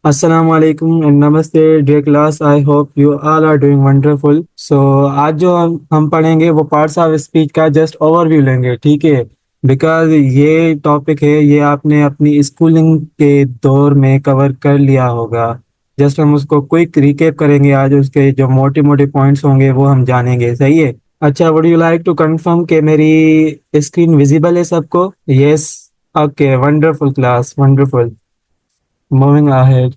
Assalamu alaikum and namaste dear class. I hope you all are doing wonderful. So आज जो हम पढ़ेंगे वो पार्ट्स ऑफ स्पीच का जस्ट ओवरव्यू लेंगे, ठीक है। बिकॉज ये टॉपिक है, ये आपने अपनी स्कूलिंग के दौर में कवर कर लिया होगा। जस्ट हम उसको क्विक रिकेप करेंगे आज, उसके जो मोटे मोटे पॉइंट्स होंगे वो हम जानेंगे, सही है। अच्छा, would you like to confirm कि मेरी स्क्रीन विजिबल है सबको? Yes. Okay, wonderful class, wonderful. Moving ahead.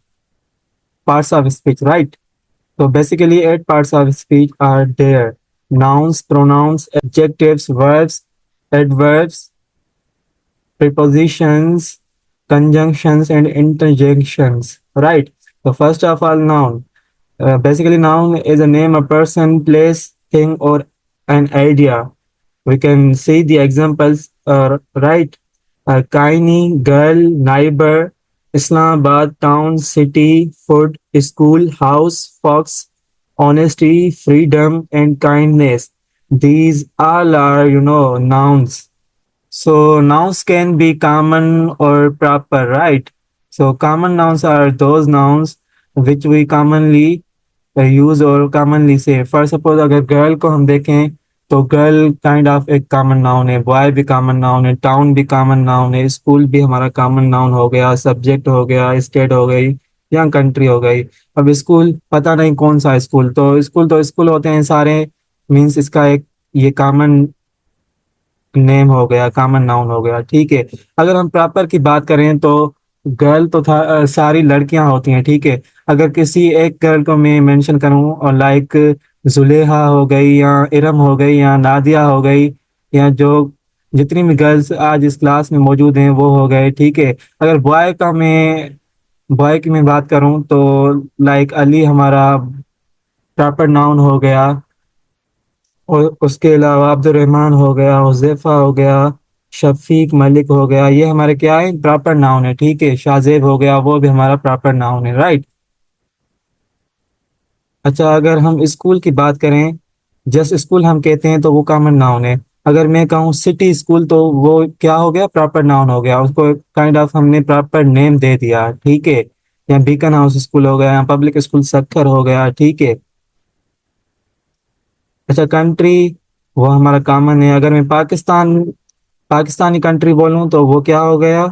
Parts of speech, right? So basically, eight parts of speech are there: nouns, pronouns, adjectives, verbs, adverbs, prepositions, conjunctions, and interjections, right? So first of all, noun. Basically, noun is a name, a person, place, thing, or an idea. We can see the examples, right? Kaini, girl, neighbor, Islamabad, town, city, food, school, house, fox, honesty, freedom, and kindness. These all are, nouns. So nouns can be common or proper, right? So common nouns are those nouns which we commonly use और commonly से। For suppose अगर girl को हम देखें तो girl kind of एक common noun है, boy भी कॉमन नाउन है, टाउन भी कॉमन नाउन है, स्कूल भी हमारा कॉमन नाउन हो गया, सब्जेक्ट हो गया, स्टेट हो गई या कंट्री हो गई। अब स्कूल पता नहीं कौन सा स्कूल, तो स्कूल होते हैं सारे, मीन्स इसका एक ये कॉमन नेम हो गया, कॉमन नाउन हो गया, ठीक है। अगर हम प्रॉपर की बात करें तो गर्ल तो था सारी लड़कियां होती हैं, ठीक है। अगर किसी एक गर्ल को मैं मेंशन करूं और लाइक जुलेहा हो गई या इरम हो गई या नादिया हो गई या जो जितनी भी गर्ल्स आज इस क्लास में मौजूद हैं वो हो गए, ठीक है। अगर बॉय की मैं बात करूं तो लाइक अली हमारा प्रॉपर नाउन हो गया, और उसके अलावा अब्दुल रहमान हो गया, हुज़ैफा हो गया, शफीक मलिक हो गया, ये हमारे क्या है, प्रॉपर नाउन है, ठीक है। शाहजेब हो गया, वो भी हमारा प्रॉपर नाउन है, राइट। अच्छा, अगर हम स्कूल की बात करें, जस्ट स्कूल हम कहते हैं तो वो कॉमन नाउन है। अगर मैं कहूँ सिटी स्कूल तो वो क्या हो गया, प्रॉपर नाउन हो गया, उसको काइंड ऑफ हमने प्रॉपर नेम दे दिया, ठीक है। या बीकन हाउस स्कूल हो गया, या पब्लिक स्कूल सक्खर हो गया, ठीक है। अच्छा, कंट्री वो हमारा कॉमन है। अगर मैं पाकिस्तानी कंट्री बोलूं तो वो क्या हो गया,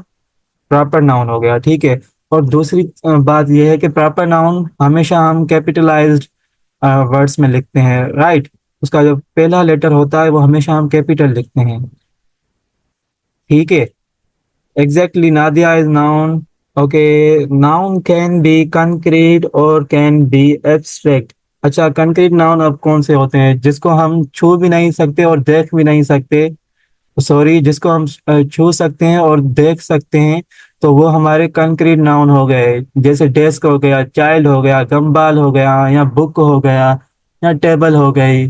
प्रॉपर नाउन हो गया, ठीक है। और दूसरी बात यह है कि प्रॉपर नाउन हमेशा हम कैपिटलाइज्ड वर्ड्स में लिखते हैं, राइट। उसका जो पहला लेटर होता है वो हमेशा हम कैपिटल लिखते हैं, ठीक है। Exactly, Nadia is noun. Okay, noun can be concrete और कैन बी एब्स्ट्रैक्ट। अच्छा, कंक्रीट नाउन अब कौन से होते हैं, जिसको हम छू भी नहीं सकते और देख भी नहीं सकते, सॉरी, जिसको हम छू सकते हैं और देख सकते हैं, तो वो हमारे कंक्रीट नाउन हो गए। जैसे डेस्क हो गया, चाइल्ड हो गया, गम्बाल हो गया, या बुक हो गया, या टेबल हो गई,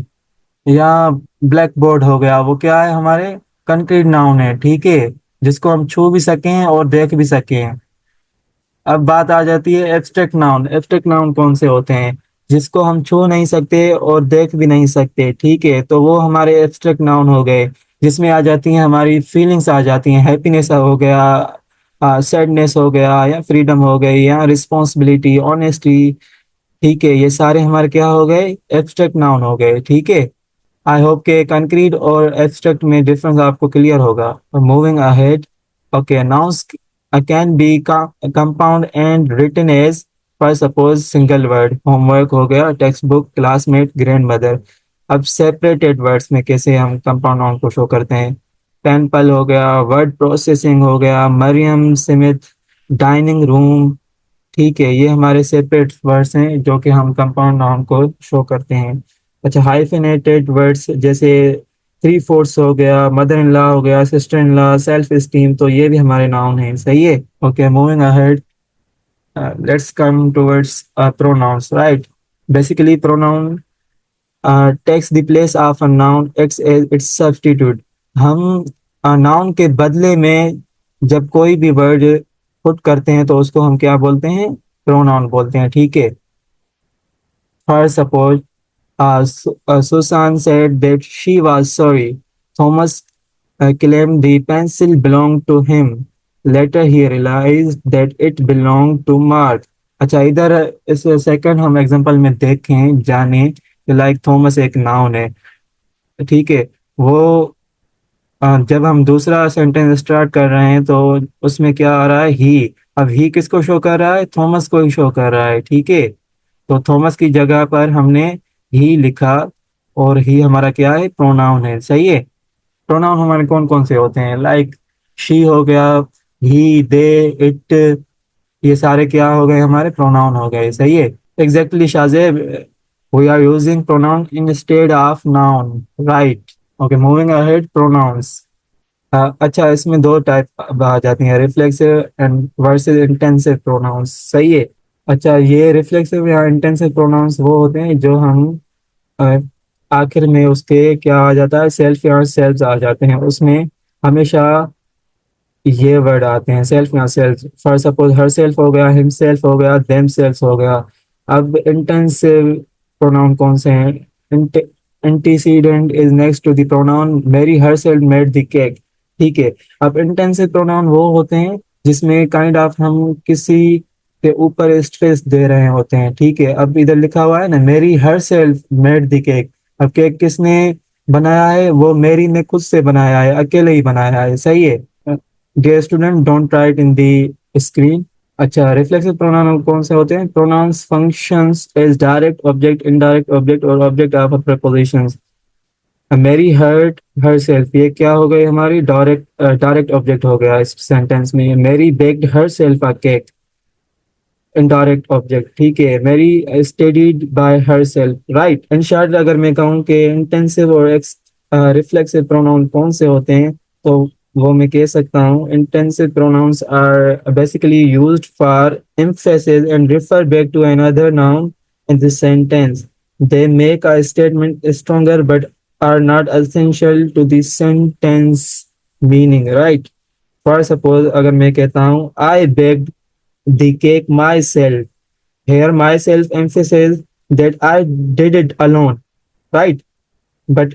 या ब्लैक बोर्ड हो गया, वो क्या है, हमारे कंक्रीट नाउन है, ठीक है, जिसको हम छू भी सकें और देख भी सकें। अब बात आ जाती है एब्स्ट्रैक्ट नाउन। एब्स्ट्रैक्ट नाउन कौन से होते हैं, जिसको हम छू नहीं सकते और देख भी नहीं सकते, ठीक है, तो वो हमारे एब्स्ट्रैक्ट नाउन हो गए। जिसमें आ जाती हैं हमारी फीलिंग्स, आ जाती हैं, हैप्पीनेस हो गया, सैडनेस हो गया, या फ्रीडम हो गई, या रिस्पॉन्सिबिलिटी, ऑनेस्टी, ठीक है। ये सारे हमारे क्या हो गए, एब्स्ट्रैक्ट नाउन हो गए, ठीक है। आई होप के कंक्रीट और एब्स्ट्रैक्ट में डिफरेंस आपको क्लियर होगा। Moving ahead. Okay, nouns can be compound and written as, for suppose single word, homework हो गया, text book, classmate, grand mother. अब सेपरेटेड वर्ड्स में कैसे हम कंपाउंड नाउन को शो करते हैं, टेम्पल हो गया, वर्ड प्रोसेसिंग हो गया, मरियम स्मिथ, डाइनिंग रूम, ठीक है। ये हमारे सेपरेट वर्ड्स हैं जो कि हम कंपाउंड नाउन को शो करते हैं। अच्छा, हाइफिनेटेड वर्ड्स जैसे थ्री फोर्थ हो गया, मदर इन लॉ हो गया, sister in law, self esteem, तो ये भी हमारे नाउन हैं, सही है। Okay, moving ahead, let's come towards pronouns, right. Basically pronoun takes the place of a noun, acts as its substitute. हम नाउन के बदले में जब कोई भी वर्ड पुट करते हैं तो उसको हम क्या बोलते हैं, प्रोनाउन बोलते हैं, ठीक है। For suppose Susan said that she was sorry. Thomas claimed the pencil belonged to him. Later, he realized that it belonged to Mark. अच्छा, इधर इस सेकंड हम एग्जांपल में देखें जाने कि लाइक थॉमस एक नाउन है, ठीक है। वो जब हम दूसरा सेंटेंस स्टार्ट कर रहे हैं तो उसमें क्या आ रहा है, ही। अब ही किसको शो कर रहा है, थॉमस को ही शो कर रहा है, ठीक है। तो थॉमस की जगह पर हमने ही लिखा, और ही हमारा क्या है, प्रोनाउन है, सही है। प्रोनाउन हमारे कौन कौन से होते हैं, लाइक शी हो गया, ही, दे, इट, ये सारे क्या हो गए, हमारे प्रोनाउन हो गए, सही है। Exactly Shahzeb, we are using pronoun instead of noun, right. Okay, moving ahead, pronouns. अच्छा, इसमें दो टाइप आ जाती हैं, reflexive and versus intensive pronouns, सही है। अच्छा, ये रिफ्लेक्सिव या इंटेंसिव प्रोनाउंस वो होते हैं जो हम अ, आखिर में उसके क्या आ जाता है, सेल्फ या सेल्फ आ जाते हैं, उसमें हमेशा ये वर्ड आते हैं, सेल्फ या self. For suppose her self हो गया, हिम सेल्फ हो गया, देम सेल्फ हो गया। अब इंटेंसिव प्रोनाउन कौन से हैं, antecedent is next to the pronoun Mary herself made the cake, ठीक है। अब इंटेंसिव प्रोनाउन वो होते हैं जिसमें काइंड ऑफ हम किसी के ऊपर स्ट्रेस दे रहे होते हैं, ठीक है। अब इधर लिखा हुआ है ना, मेरी her self made the cake. अब केक किसने बनाया है, वो मेरी ने खुद से बनाया है, अकेले ही बनाया है, सही है। Dear student, don't write in the screen. अच्छा, रिफ्लेक्सिव प्रोनाउन कौन से होते हैं, pronouns functions as direct object, indirect object और object of a prepositions. Mary hurt herself, ये क्या हो गई, हमारी डायरेक्ट डायरेक्ट ऑब्जेक्ट हो गया इस सेंटेंस में। मेरी बेक्ड हर सेल्फ अ केक, इनडायरेक्ट ऑब्जेक्ट, ठीक है। मेरी studied by her self, right. In short, अगर मैं कहूँ कि इंटेंसिव और रिफ्लेक्सिव प्रोनाउन कौन से होते हैं, तो वो मैं कह सकता हूँ, intensive pronouns are basically used for emphasis and refer back to another noun in the sentence. They make a statement stronger but are not essential to the sentence meaning, right? For suppose अगर मैं कहता हूँ I baked the cake myself. Here, myself emphasizes that I did it alone, right? But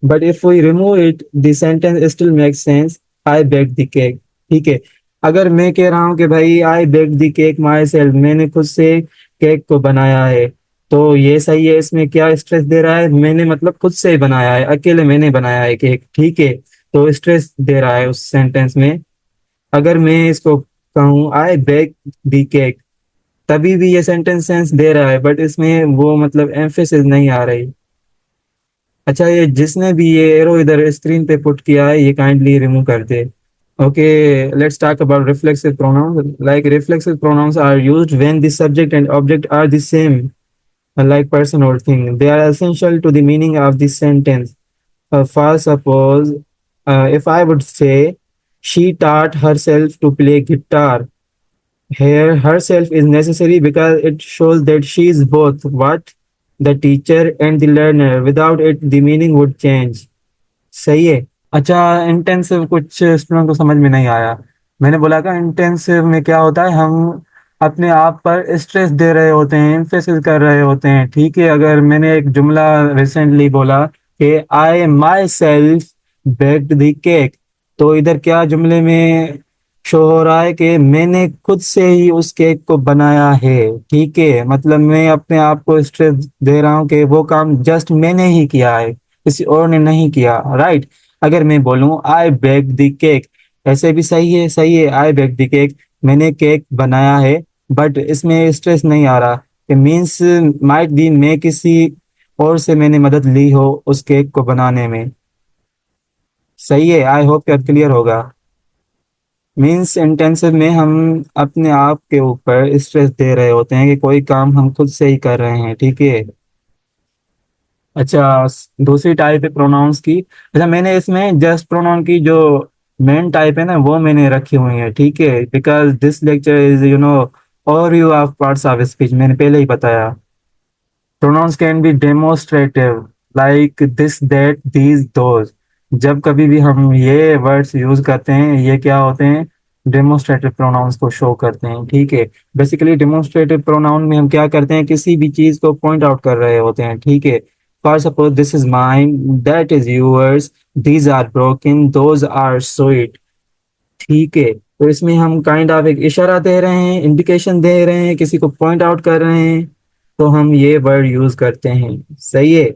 but if we remove it, the sentence still makes sense. I baked the cake. ठीक है। अगर मैं कह रहा हूँ कि भाई I baked the cake myself, मैंने खुद से केक को बनाया है, तो ये सही है। इसमें क्या स्ट्रेस दे रहा है, मैंने मतलब खुद से ही बनाया है, अकेले मैंने बनाया है केक, ठीक है। तो स्ट्रेस दे रहा है उस सेंटेंस में। अगर मैं इसको कहूँ आई बेक दी केक, तभी भी ये सेंटेंस सेंस दे रहा है, बट इसमें वो मतलब एम्फेसिस नहीं आ रही। अच्छा, ये जिसने भी ये एरो इधर स्क्रीन पे पुट किया है, ये काइंडली रिमूव कर दे। Okay, let's talk about reflexive pronouns. Like reflexive pronouns are used when the subject and object are the same, like person or thing. They are essential to the meaning of the sentence. For suppose, if I would say, she taught herself to play guitar. Here, herself is necessary because it shows that she is both what? The teacher and the learner. Without it, the meaning would change. सही है। अच्छा, intensive कुछ student को समझ में नहीं आया। मैंने बोला था इंटेंसिव में क्या होता है, हम अपने आप पर स्ट्रेस दे रहे होते हैं, एम्फेसिस कर रहे होते हैं, ठीक है। अगर मैंने एक जुमला रिसेंटली बोला कि I myself baked the cake, तो इधर क्या जुमले में शो हो रहा है कि मैंने खुद से ही उस केक को बनाया है, ठीक है। मतलब मैं अपने आप को स्ट्रेस दे रहा हूँ कि वो काम जस्ट मैंने ही किया है, किसी और ने नहीं किया, राइट। अगर मैं बोलूँ आई बेक द केक, ऐसे भी सही है, सही है, आई बेक द केक, मैंने केक बनाया है, बट इसमें स्ट्रेस नहीं आ रहा। it मीन्स माइट बी मैं किसी और से मैंने मदद ली हो उस केक को बनाने में, सही है। आई होप कि क्लियर होगा। मीन्स इंटेंसिव में हम अपने आप के ऊपर स्ट्रेस दे रहे होते हैं कि कोई काम हम खुद से ही कर रहे हैं, ठीक है। अच्छा, दूसरी टाइप है प्रोनाउंस की। अच्छा, मैंने इसमें जस्ट प्रोनाउन की जो मेन टाइप है ना, वो मैंने रखी हुई है, ठीक है। Because this lecture is overview of parts of speech, मैंने पहले ही बताया। Pronouns can be demonstrative, like this, that, these, those. जब कभी भी हम ये वर्ड्स यूज करते हैं, ये क्या होते हैं, डेमोस्ट्रेटिव प्रोनाउंस को शो करते हैं, ठीक है। बेसिकली डेमोस्ट्रेटिव प्रोनाउन में हम क्या करते हैं, किसी भी चीज को पॉइंट आउट कर रहे होते हैं, ठीक है। For suppose this is mine, that is yours, these are broken, those are sweet, ठीक है। तो इसमें हम काइंड ऑफ एक इशारा दे रहे हैं, इंडिकेशन दे रहे हैं, किसी को पॉइंट आउट कर रहे हैं, तो हम ये वर्ड यूज करते हैं। सही है।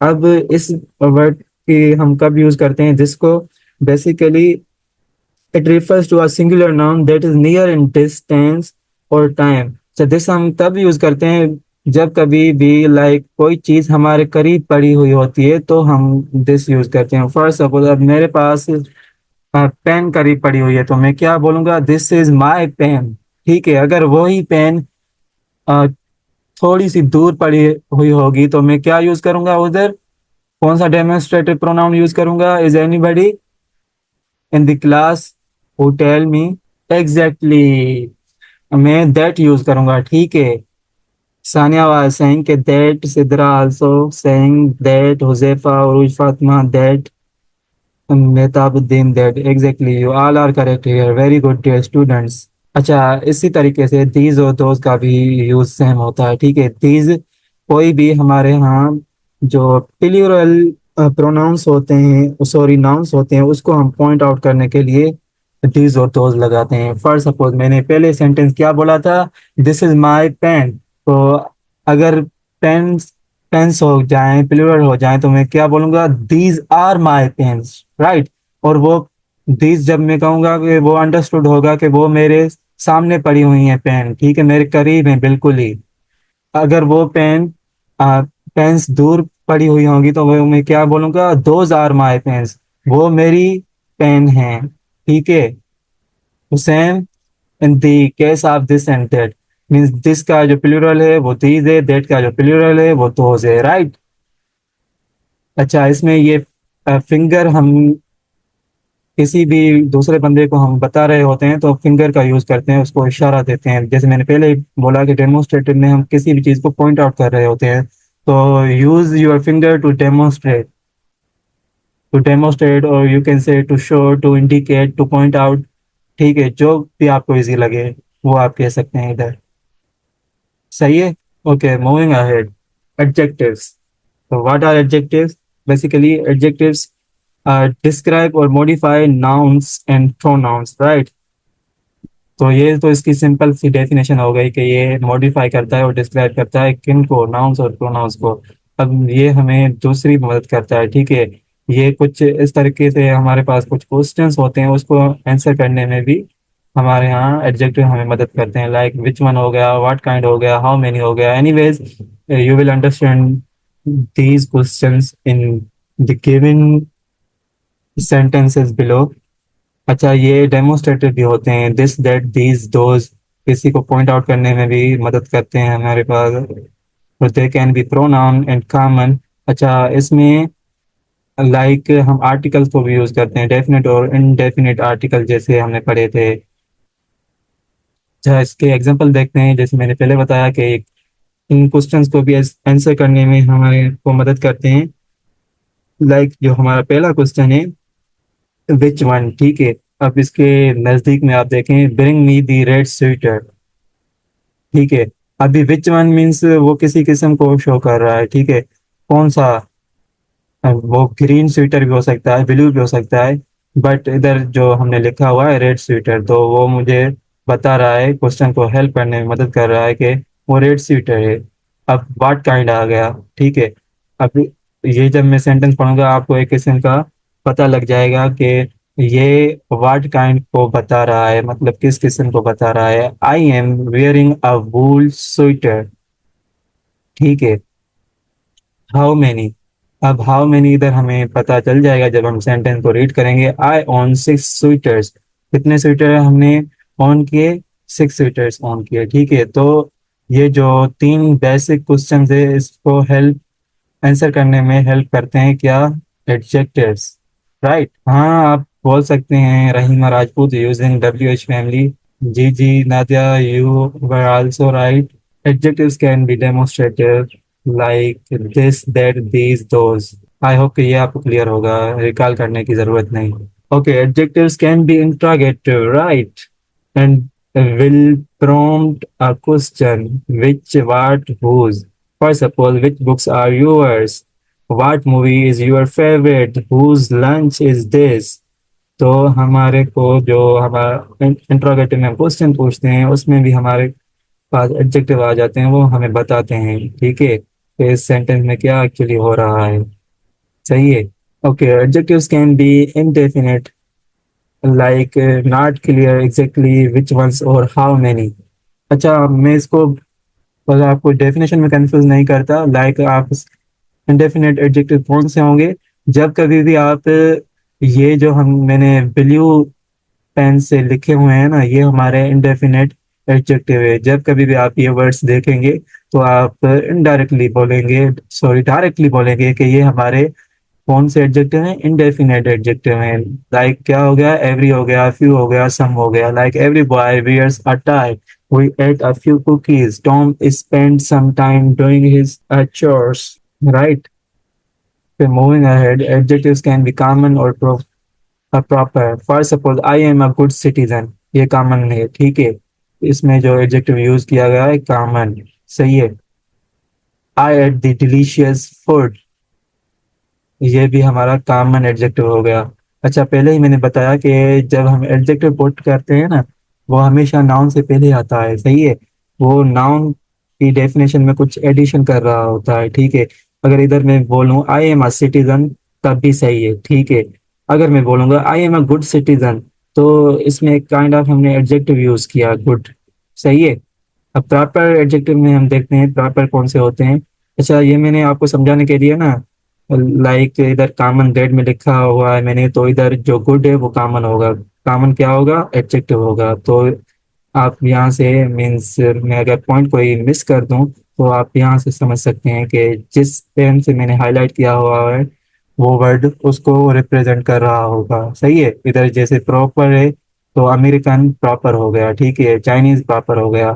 अब इस वर्ड की हम कब यूज करते हैं जिसको, basically it refers to a singular noun that is near in distance और टाइम। तो दिस हम तब यूज करते हैं जब कभी भी लाइक कोई चीज हमारे करीब पड़ी हुई होती है तो हम दिस यूज करते हैं। फॉर सपोज अब मेरे पास पेन करीब पड़ी हुई है तो मैं क्या बोलूंगा, दिस इज माई पेन। ठीक है। अगर वही पेन थोड़ी सी दूर पड़ी हुई होगी तो मैं क्या यूज करूंगा उधर, कौन सा डेमोन्स्ट्रेटिव प्रोनाउन यूज करूंगा? Is anybody in the class who tell me? Exactly, मैं दैट यूज करूंगा। ठीक है। सानिया वाज सेइंग कि that, Sidra also saying that, Huzaifa और Fatima that, Mehtabuddin that. Exactly, you all are correct here, very good dear students. अच्छा, इसी तरीके से दीज और दोज का भी यूज सेम होता है। ठीक है। दीज कोई भी हमारे यहाँ जो प्लूरल प्रोनाउंस होते हैं, सॉरी नाउंस होते हैं, उसको हम पॉइंट आउट करने के लिए दीज और दोज लगाते हैं। फॉर सपोज मैंने पहले सेंटेंस क्या बोला था, दिस इज माई पेन। तो अगर पेन्स पेन्स हो जाए, प्लूरल हो जाए, तो मैं क्या बोलूंगा, these are my pens, right. और वो दीज जब मैं कहूंगा कि वो अंडरस्टूड होगा कि वो मेरे सामने पड़ी हुई है पेन, ठीक है, मेरे करीब है बिल्कुल ही। अगर वो पेन पेन्स दूर पड़ी हुई होंगी तो वो मैं क्या बोलूंगा, दोज आर माई पेन्स, वो मेरी पेन है। ठीक है। Same in the case of this and that, means this का जो प्लूरल है वो दीज है, दैट का जो प्लूरल है वो दोज है, राइट। अच्छा, इसमें ये फिंगर, हम किसी भी दूसरे बंदे को हम बता रहे होते हैं तो फिंगर का यूज करते हैं, उसको इशारा देते हैं। जैसे मैंने पहले ही बोला कि डेमोन्स्ट्रेटिव में हम किसी भी चीज को पॉइंट आउट कर रहे होते हैं, तो use your finger to demonstrate और you can say to show, to indicate, to point out. ठीक है, जो भी आपको इजी लगे वो आप कह सकते हैं इधर। सही है। Okay, moving ahead. एडजेक्टिव्स। तो what are adjectives? Basically adjectives describe और modify nouns and pronouns, right. तो ये तो इसकी सिंपल सी डेफिनेशन हो गई कि ये मॉडिफाई करता है और डिस्क्राइब करता है किन को, नाउन्स और प्रोनाउंस को। अब ये हमें दूसरी मदद करता है। ठीक है। ये कुछ इस तरीके से हमारे पास कुछ क्वेश्चंस होते हैं, उसको आंसर करने में भी हमारे यहाँ एडजेक्टिव हमें मदद करते हैं। लाइक विच वन हो गया, व्हाट काइंड हो गया, हाउ मेनी हो गया। Anyways, you will understand these questions in the given sentences below। अच्छा, ये डेमोन्स्ट्रेटिव भी होते हैं, दिस दैट दीज दोज, किसी को पॉइंट आउट करने में भी मदद करते हैं हमारे पास। तो they can be pronoun and common. अच्छा, इसमें लाइक हम आर्टिकल्स को भी यूज करते हैं, डेफिनेट और इनडेफिनेट आर्टिकल जैसे हमने पढ़े थे। अच्छा, इसके एग्जांपल देखते हैं। जैसे मैंने पहले बताया कि इन क्वेश्चंस को भी आंसर करने में हमारे को मदद करते हैं। लाइक जो हमारा पहला क्वेश्चन है, विच वन। ठीक है। अब इसके नजदीक में आप देखें, ब्रिंग मी दी रेड स्वेटर। ठीक है। अभी विच वन मीन्स वो किसी किस्म को शो कर रहा है। ठीक है। कौन सा? वो ग्रीन स्वेटर भी हो सकता है, ब्लू भी हो सकता है, बट इधर जो हमने लिखा हुआ है रेड स्वेटर, तो वो मुझे बता रहा है, क्वेश्चन को हेल्प करने में मदद कर रहा है कि वो रेड स्वेटर है। अब व्हाट काइंड आ गया। ठीक है। अब ये जब मैं सेंटेंस पढ़ूंगा आपको एक किस्म का पता लग जाएगा कि ये व्हाट काइंड को बता रहा है, मतलब किस किस्म को बता रहा है। I am wearing a wool sweater. ठीक है। How many. अब हाउ मेनी इधर हमें पता चल जाएगा जब हम सेंटेंस को रीड करेंगे। आई ऑन 6 स्वेटर्स। कितने स्वेटर हमने ऑन किए? 6 स्वेटर्स ऑन किए। ठीक है। तो ये जो तीन बेसिक क्वेश्चन है इसको हेल्प आंसर करने में हेल्प करते हैं क्या? Adjectives, right. हाँ, आप बोल सकते हैं Rahima Rajput using W H family. जी जी Nadia, you were also right. Adjectives can be demonstrative like this, that, these, those। I hope कि ये आपको क्लियर होगा, रिकॉल करने की जरूरत नहीं। Okay, adjectives can B interrogative, right, and will prompt a question, which, what, whose। For suppose, which books are yours? What movie is your favorite? Whose lunch is this? तो हमारे को जो हमारा इंट्रोगेटिव में क्वेश्चन पूछते हैं उसमें भी हमारे पास एडजेक्टिव आ जाते हैं, वो हमें बताते हैं, ठीक है, तो इस सेंटेंस में क्या एक्चुअली हो रहा है। सही है। Okay, adjectives can be indefinite, like not clear exactly which ones और हाउ मेनी। अच्छा, मैं इसको अगर आपको डेफिनेशन में कंफ्यूज नहीं करता, लाइक आप इंडेफिनेट एडजेक्टिव कौन से होंगे, जब कभी भी आप ये जो हम मैंने ब्लू पेन से लिखे हुए हैं ना, ये हमारे इंडेफिनेट एडजेक्टिव है। जब कभी भी आप ये वर्ड्स देखेंगे तो आप इनडायरेक्टली बोलेंगे, सॉरी डायरेक्टली बोलेंगे कि ये हमारे कौन से एडजेक्टिव हैं, इंडेफिनेट एडजेक्टिव हैं। लाइक क्या हो गया, एवरी हो गया, फ्यू हो गया, सम हो गया। Like every boy wears a tie, we ate a few cookies, Tom spend some time doing his chores, right? Okay, moving ahead, adjectives can be common or proper. For suppose I am a good citizen, ये common है, ठीक है। इसमें जो adjective use किया गया है common, सही है। I ate the delicious food, ये भी हमारा कॉमन एडजेक्टिव हो गया। अच्छा, पहले ही मैंने बताया कि जब हम एडजेक्टिव पुट करते हैं ना, वो हमेशा नाउन से पहले आता है, सही है। वो नाउन की डेफिनेशन में कुछ एडिशन कर रहा होता है, ठीक है। अगर इधर मैं बोलूँ आई एम अ सिटीजन, तब भी सही है, ठीक है। अगर मैं बोलूँगा आई एम अ गुड सिटीजन, तो इसमें काइंड ऑफ हमने एडजेक्टिव यूज किया गुड, सही है। अब प्रॉपर एडजेक्टिव में हम देखते हैं प्रॉपर कौन से होते हैं। अच्छा, ये मैंने आपको समझाने के लिए ना, लाइक इधर कॉमन डेट में लिखा हुआ है मैंने, तो इधर जो गुड है वो कॉमन होगा। कॉमन क्या होगा, एडजेक्टिव होगा। तो आप यहाँ से मीन्स मैं अगर पॉइंट कोई मिस कर दूं तो आप यहाँ से समझ सकते हैं कि जिस पेन से मैंने हाईलाइट किया हुआ है वो वर्ड उसको रिप्रेजेंट कर रहा होगा, सही है। इधर जैसे प्रॉपर है तो अमेरिकन प्रॉपर हो गया, ठीक है, चाइनीज प्रॉपर हो गया।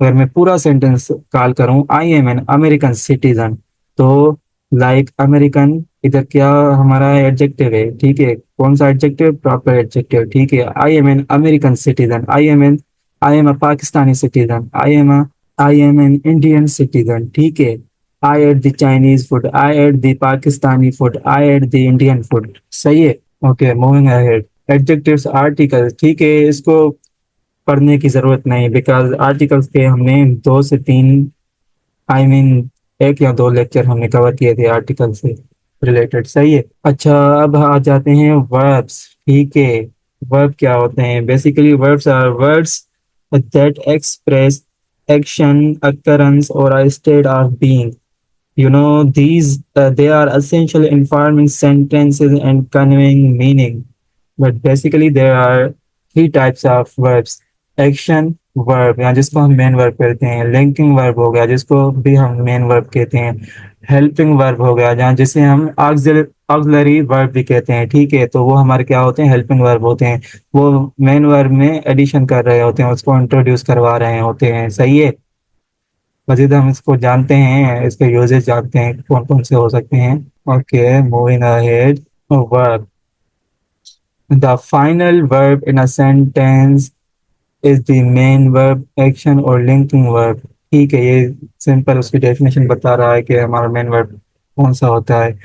अगर मैं पूरा सेंटेंस कॉल करूं आई एम एन अमेरिकन सिटीजन, तो लाइक अमेरिकन इधर क्या हमारा एडजेक्टिव है, ठीक है। कौन सा एडजेक्टिव, प्रॉपर एडजेक्टिव, ठीक है। I am an American citizen, I am a Pakistani citizen, I am an Indian citizen, ठीक है। I ate the Chinese food, I ate the Pakistani food, I ate the Indian food, सही है। Okay, moving ahead, adjectives article, ठीक है, इसको पढ़ने की जरूरत नहीं, बिकॉज आर्टिकल्स के हमने 2 से 3, आई मीन एक या 2 लेक्चर हमने कवर किए थे आर्टिकल से रिलेटेड, सही है। अच्छा, अब आ जाते हैं वर्ब्स, ठीक है। वर्ब क्या होते हैं, basically verbs are words that express action, occurrence or a state of being. They are essential in forming sentences and conveying meaning. But basically there are 3 types of verbs: action verb, या जिसको हम main verb कहते हैं, linking verb हो गया जिसको भी हम मेन वर्ब कहते हैं, हेल्पिंग वर्ब हो गया जहाँ जिसे हम ऑक्सिलरी वर्ब भी कहते हैं, ठीक है। तो वो हमारे क्या होते हैं, हेल्पिंग वर्ब होते हैं। वो मेन वर्ब में एडिशन कर रहे होते हैं, उसको इंट्रोड्यूस करवा रहे होते हैं, सही है। मजीद हम इसको जानते हैं, इसके यूजेस जानते हैं कौन कौन से हो सकते हैं। Okay, moving ahead, verb, the final verb in a sentence is the main verb, action और लिंकिंग वर्ब, ठीक है। ये सिंपल उसकी डेफिनेशन बता रहा है कि हमारा मेन वर्ब कौन सा होता है।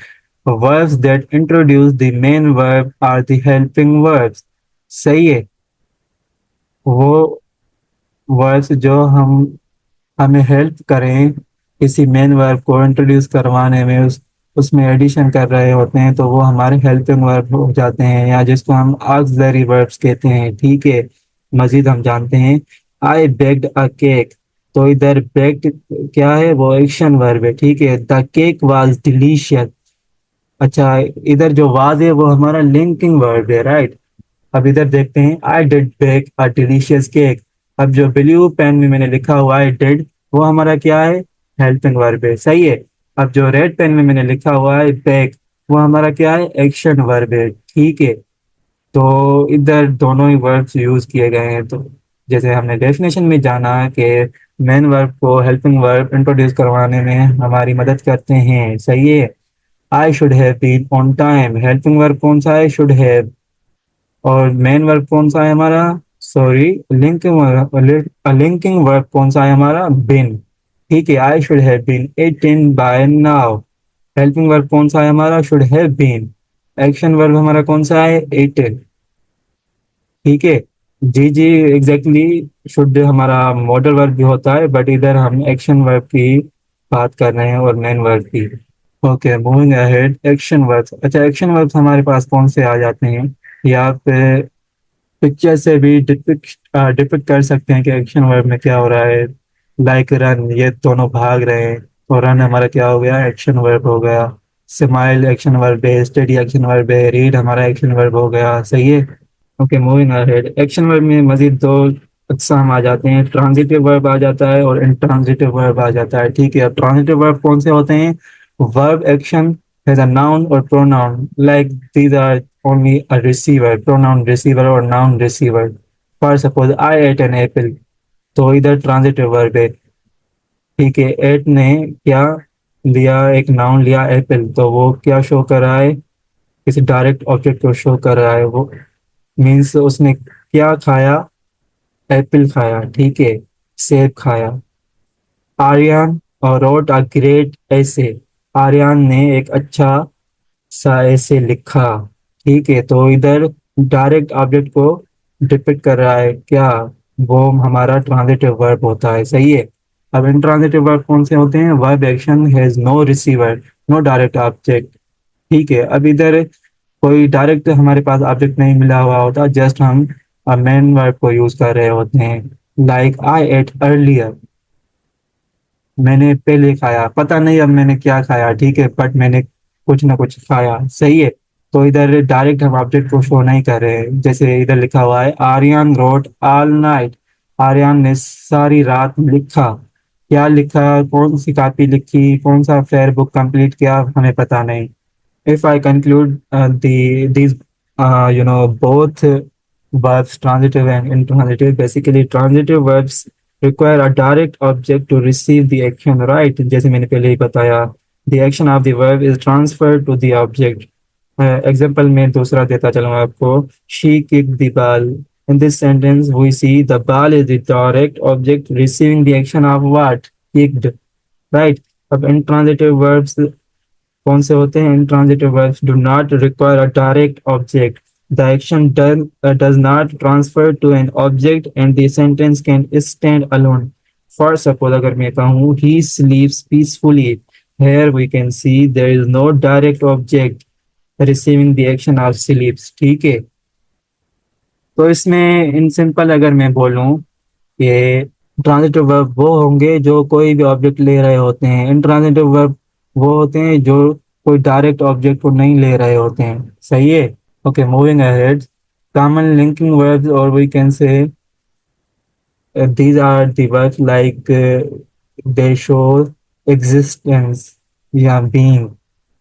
verbs that introduce the main verb are the helping verbs, सही है। वो वर्ड्स जो हम हमें हेल्प करें किसी मेन वर्ब को इंट्रोड्यूस करवाने में, उस उसमें एडिशन कर रहे होते हैं, तो वो हमारे हेल्पिंग वर्ब हो जाते हैं, या जिसको हम ऑक्सिलरी वर्ब्स कहते हैं, ठीक है। मजीद हम जानते हैं, आई बेक्ड अ केक, तो इधर बेक्ड क्या है, वो एक्शन वर्ब है, ठीक है। द केक वाज डिलीशियस, अच्छा, इधर जो वाज है वो हमारा लिंकिंग वर्ब है, राइट। अब इधर देखते हैं, I did bake a delicious cake. अब जो ब्लू पेन में मैंने लिखा हुआ है डिड, वो हमारा क्या है, हेल्पिंग वर्ब है, सही है। अब जो रेड पेन में मैंने लिखा हुआ है बेक, वो हमारा क्या है, एक्शन वर्ब है, ठीक है। तो इधर दोनों ही वर्ब्स यूज किए गए हैं। तो जैसे हमने डेफिनेशन में जाना कि मेन वर्ब को हेल्पिंग वर्ब इंट्रोड्यूस करवाने में हमारी मदद करते हैं, सही है। I should have been on time, helping verb कौन सा है, शुड हैव। और मेन वर्ब कौन सा है हमारा, सॉरी, लिंकिंग वर्ब कौन सा है हमारा, बिन, ठीक है। I should have been 18 by now, helping verb कौन सा है हमारा, should have been. Action verb हमारा कौन सा है, 18। ठीक है। जी जी, एग्जैक्टली। शुड हमारा मॉडल वर्ब भी होता है, बट इधर हम एक्शन वर्ब की बात कर रहे हैं और मेन वर्ब की। Okay, moving ahead, action verbs. अच्छा, एक्शन वर्ब्स हमारे पास कौन से आ जाते हैं? या पे पिक्चर से भी डिपिक्ट कर सकते हैं कि एक्शन वर्ब में क्या हो रहा है। लाइक रन, ये दोनों भाग रहे हैं, तो रन हमारा क्या हो गया? एक्शन वर्ब हो गया। स्माइल एक्शन वर्ब है, स्टडी एक्शन वर्ब है, रीड हमारा एक्शन वर्ब हो गया। सही है। Okay, moving ahead, action verb में मजीद दो अक़साम आ जाते हैं। ट्रांजिटिव वर्ब आ जाता है और इंट्रांजिटिव वर्ब आ जाता है। ठीक है, अब ट्रांजिटिव वर्ब कौन से होते हैं? Verb action has a noun और pronoun, like these are only a receiver, pronoun receiver और noun receiver. For suppose I ate an apple, तो इधर ट्रांजिटिव वर्ब है। ठीक है, एट ने क्या लिया? एक नाउन लिया एप्पल, तो वो क्या शो कर रहा है? किसी डायरेक्ट ऑब्जेक्ट को शो कर रहा है। वो मीन्स उसने क्या खाया? एप्पल खाया। ठीक है, सेब खाया। आर्यन और रोट अ ग्रेट ऐसे, आर्यन ने एक अच्छा सा ऐसे लिखा। ठीक है, तो इधर डायरेक्ट ऑब्जेक्ट को डिपिक्ट कर रहा है क्या? वो हमारा ट्रांजिटिव वर्ब होता है। सही है। अब इंट्रांजिटिव वर्ब कौन से होते हैं? Verb action has no receiver, no direct object. ठीक है, अब इधर कोई डायरेक्ट हमारे पास ऑब्जेक्ट नहीं मिला हुआ होता, जस्ट हम मेन वर्ब को यूज कर रहे होते हैं। लाइक आई एट अर्लियर, मैंने पहले खाया, पता नहीं अब मैंने क्या खाया। ठीक है, बट मैंने कुछ ना कुछ खाया। सही है। तो इधर डायरेक्ट हम ऑब्जेक्ट को शो नहीं कर रहे हैं। जैसे इधर लिखा हुआ है Aryan wrote all night, Aryan ने सारी रात लिखा। क्या लिखा? कौन सी कॉपी लिखी? कौन सा फेयर बुक कंप्लीट किया? हमें पता नहीं। If I conclude these both verbs, transitive and intransitive, basically transitive verbs require a direct object to receive the action, right? जैसे मैंने पहले ही बताया, the action of the verb is transferred to the object. Example मैं दूसरा देता चलूंगा आपको। She kicked the ball. In this sentence, we see the ball is the direct object receiving the action of what? Kicked, right? अब intransitive verbs कौन से होते हैं? intransitive verbs do not require a direct object. The action does not transfer to an object and the sentence can stand alone. For suppose अगर मैं कहूँ he sleeps peacefully, here we can see there is no direct object receiving the action of sleeps। ठीक है, तो इसमें in simple अगर मैं बोलूँ कि ट्रांजिटिव वर्ब वो होंगे जो कोई भी ऑब्जेक्ट ले रहे होते हैं। इंट्रांजिटिव वर्ब वो होते हैं जो कोई डायरेक्ट ऑब्जेक्ट को नहीं ले रहे होते हैं। सही है। Okay, moving ahead, common linking verbs और we can say these are the verbs like they show existence या being।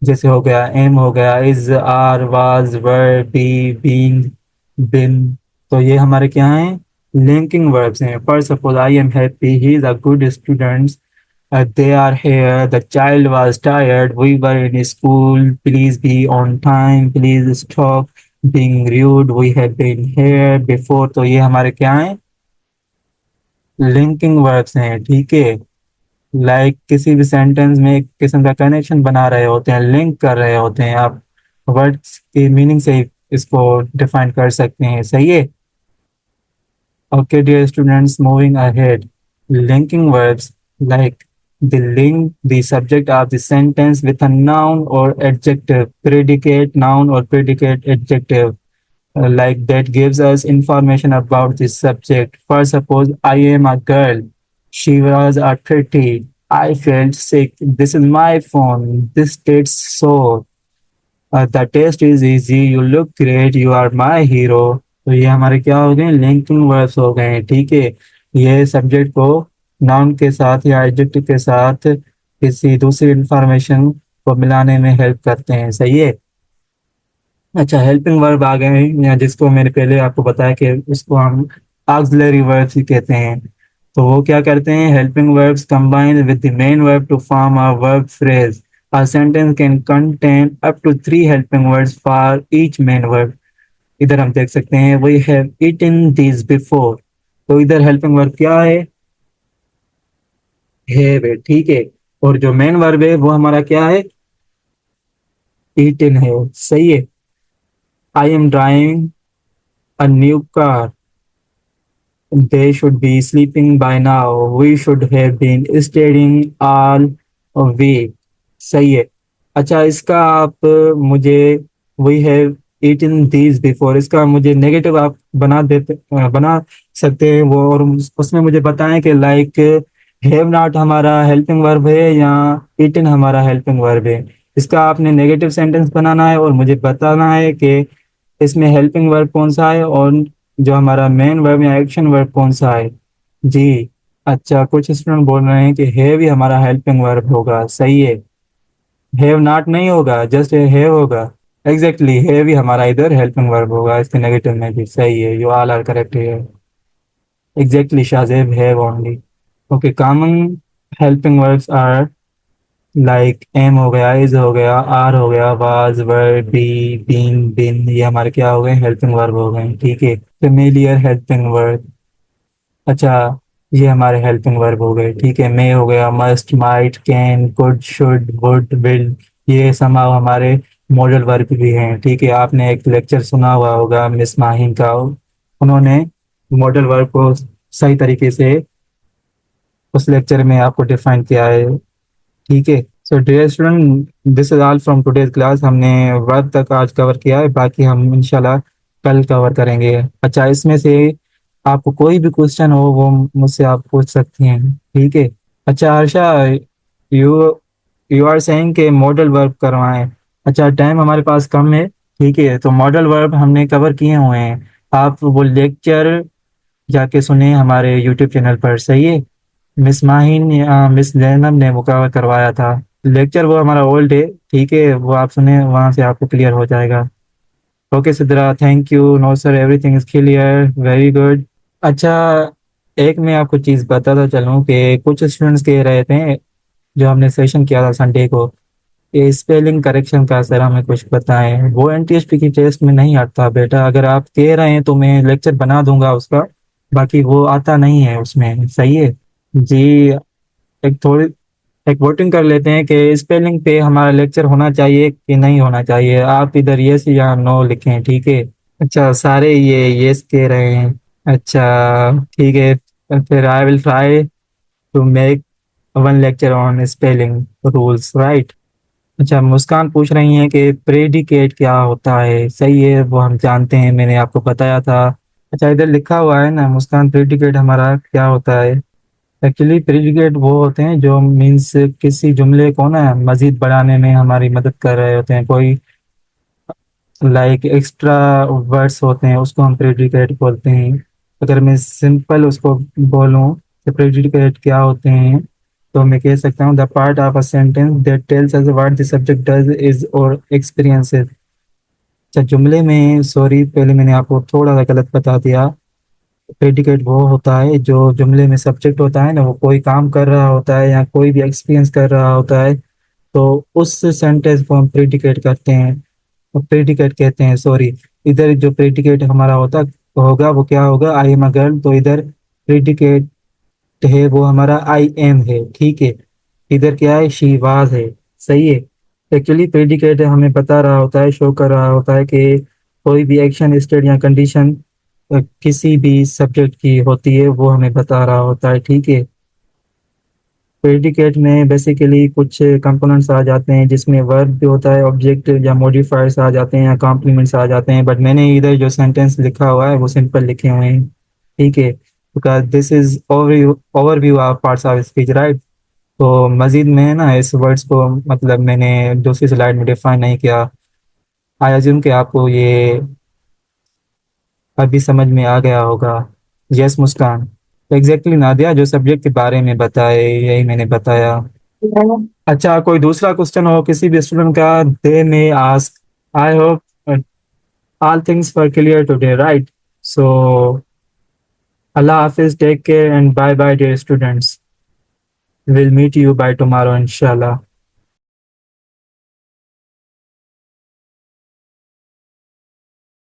जैसे हो गया am, हो गया is, are, was, were, be, being, been। तो ये हमारे क्या हैं? लिंकिंग वर्ब्स हैं। For suppose I am happy, he is a good student, they are here, the child was tired, we were in school, please be on time, please stop being rude, we have been here before। तो ये हमारे क्या हैं? Linking verbs हैं। ठीक है, like किसी भी सेंटेंस में एक किस्म का कनेक्शन बना रहे होते हैं, लिंक कर रहे होते हैं। आप वर्ड्स की मीनिंग से ही इसको डिफाइन कर सकते हैं। सही है। Okay, dear students, moving ahead. Linking verbs like they link the subject of the sentence with a noun or adjective, predicate, noun or predicate adjective, like that gives us information about the subject. For suppose, I am a girl. She was a pretty. I felt sick. This is my phone. This tastes so। The taste is easy, you look great, you are my hero. तो ये हमारे क्या हो गए? Linking words हो गए हैं। ठीक है, ये सब्जेक्ट को नाउन के साथ या एडजेक्टिव के साथ किसी दूसरी इंफॉर्मेशन को मिलाने में हेल्प करते हैं। सही है। अच्छा, हेल्पिंग वर्ब आ गए हैं, या जिसको मैंने पहले आपको बताया कि उसको हम ऑक्सिलरी वर्ब्स ही कहते हैं। तो वो क्या करते हैं? Helping verbs combine with the main verb to form a verb phrase. A sentence can contain up to 3 helping words for each main verb। इधर हम देख सकते हैं we have eaten these before। तो इधर हेल्पिंग वर्ब क्या है? have है। ठीक है, और जो मेन वर्ब है वो हमारा क्या है? eaten है। सही है। I am drawing a new car. They should be sleeping by now. We should have been studying all week. सही है। अच्छा, इसका आप मुझे we have eaten these before, इसका मुझे नेगेटिव आप बना सकते हैं वो, और उसमें मुझे बताएं कि लाइक हैव नॉट हमारा हेल्पिंग वर्ब है या ईटन हमारा हेल्पिंग वर्ब है। इसका आपने नेगेटिव सेंटेंस बनाना है और मुझे बताना है कि इसमें हेल्पिंग वर्ब कौन सा है और जो हमारा मेन वर्ब या एक्शन वर्ब कौन सा है। जी। अच्छा, कुछ स्टूडेंट बोल रहे हैं कि हैव ही हमारा हेल्पिंग वर्ब होगा। सही है। हैव नॉट नहीं होगा, जस्ट हैव होगा। एग्जैक्टली, हैव ही हमारा इधर हेल्पिंग वर्ब होगा इसके नेगेटिव में भी। सही है, यू ऑल आर करेक्ट है। Exactly Shazeb, have only. Okay, common helping verbs are like am हो गया, इज हो गया, आर हो गया, was, were, be, been, been, ये हमारे क्या हो गए, हेल्पिंग वर्ब हो गए। ठीक है। Familiar helping verb. अच्छा, ये हमारे हेल्पिंग वर्ब हो गए। ठीक है। मे हो गया, must, might, can, could, should, would, will, ये समाव हमारे मॉडल वर्ब भी हैं। ठीक है। आपने एक लेक्चर सुना हुआ होगा मिस माहिन का, उन्होंने मॉडल वर्ब को सही तरीके से उस लेक्चर में आपको डिफाइन किया है। ठीक है। So dear student, this is all from today's class. हमने वर्ब तक आज कवर किया है, बाकी हम इंशाल्लाह कल कवर करेंगे। अच्छा, इसमें से आपको कोई भी क्वेश्चन हो वो मुझसे आप पूछ सकती हैं। ठीक है। अच्छा Harsha, you you are saying के मॉडल वर्ब करवाएं। अच्छा, टाइम हमारे पास कम है। ठीक है, तो मॉडल वर्ब हमने कवर किए हुए हैं। आप वो लेक्चर जाके सुने हमारे यूट्यूब चैनल पर। सही है। मिस माहिन या मिस जैनब ने वो कवर करवाया था लेक्चर, वो हमारा ओल्ड है। ठीक है, वो आप सुने, वहां से आपको क्लियर हो जाएगा। Okay Sidra, thank you. No sir, everything is clear, very good. अच्छा, एक मैं आपको चीज़ बताता चलूँ कि कुछ स्टूडेंट्स कह रहे थे जो हमने सेशन किया था संडे को, ये स्पेलिंग करेक्शन का सर हमें कुछ बताएं। वो एनटीएसपी की टेस्ट में नहीं आता बेटा, अगर आप कह रहे हैं तो मैं लेक्चर बना दूंगा उसका, बाकी वो आता नहीं है उसमें। सही है। जी। एक थोड़ी एक वोटिंग कर लेते हैं कि स्पेलिंग पे हमारा लेक्चर होना चाहिए कि नहीं होना चाहिए। आप इधर यस या नो लिखें। ठीक है। अच्छा, सारे ये यस कह रहे हैं। अच्छा ठीक है, फिर I will try to make one lecture on spelling rules, right. अच्छा, मुस्कान पूछ रही हैं कि प्रेडिकेट क्या होता है। सही है, वो हम जानते हैं, मैंने आपको बताया था। अच्छा, इधर लिखा हुआ है ना मुस्कान, प्रेडिकेट हमारा क्या होता है। एक्चुअली प्रेडिकेट वो होते हैं जो मीन्स किसी जुमले को ना मजीद बढ़ाने में हमारी मदद कर रहे होते हैं। कोई लाइक एक्स्ट्रा वर्ड्स होते हैं, उसको हम प्रेडिकेट बोलते हैं। अगर मैं सिंपल उसको बोलूं कि प्रेडिकेट क्या होते हैं, तो मैं कह सकता हूँ the part of a sentence that tells us what the subject does is और एक्सपीरियंसेस। अच्छा, जुमले में, सॉरी पहले मैंने आपको थोड़ा सा गलत बता दिया। प्रेडिकेट वो होता है जो जुमले में सब्जेक्ट होता है ना, वो कोई काम कर रहा होता है या कोई भी एक्सपीरियंस कर रहा होता है, तो उस सेंटेंस को हम प्रेडिकेट करते हैं, प्रेडिकेट कहते हैं। सॉरी, इधर जो प्रेडिकेट हमारा होगा वो क्या होगा, आई एम अ गर्ल, तो इधर प्रेडिकेट है वो हमारा आई एम है। ठीक है। इधर क्या है, शी वाज है। सही है। एक्चुअली प्रेडिकेट हमें बता रहा होता है, शो कर रहा होता है कि कोई भी एक्शन, स्टेट या कंडीशन किसी भी सब्जेक्ट की होती है, वो हमें बता रहा होता है। ठीक है। प्रेडिकेट में बेसिकली कुछ कंपोनेंट्स आ जाते हैं जिसमें वर्ब भी होता है, ऑब्जेक्ट या मॉडिफायर्स आ जाते हैं या कॉम्प्लीमेंट्स आ जाते हैं, बट मैंने इधर जो सेंटेंस लिखा हुआ है वो सिंपल लिखे हुए हैं। ठीक है। Because this is overview of parts of speech, right. तो मजीद में ना इस वर्ड्स को मतलब मैंने दूसरी स्लाइड में डिफाइन नहीं किया। आई अज्यूम कि आपको ये अभी समझ में आ गया होगा। यस मुस्कान। एग्जैक्टली नादिया, जो सब्जेक्ट के बारे में बताए यही मैंने बताया। अच्छा, कोई दूसरा क्वेश्चन हो किसी भी स्टूडेंट का, they may ask. I hope all things were clear today, right. So अल्लाह हाफिज, take care and bye bye dear students. Will meet you by tomorrow इंशाल्लाह।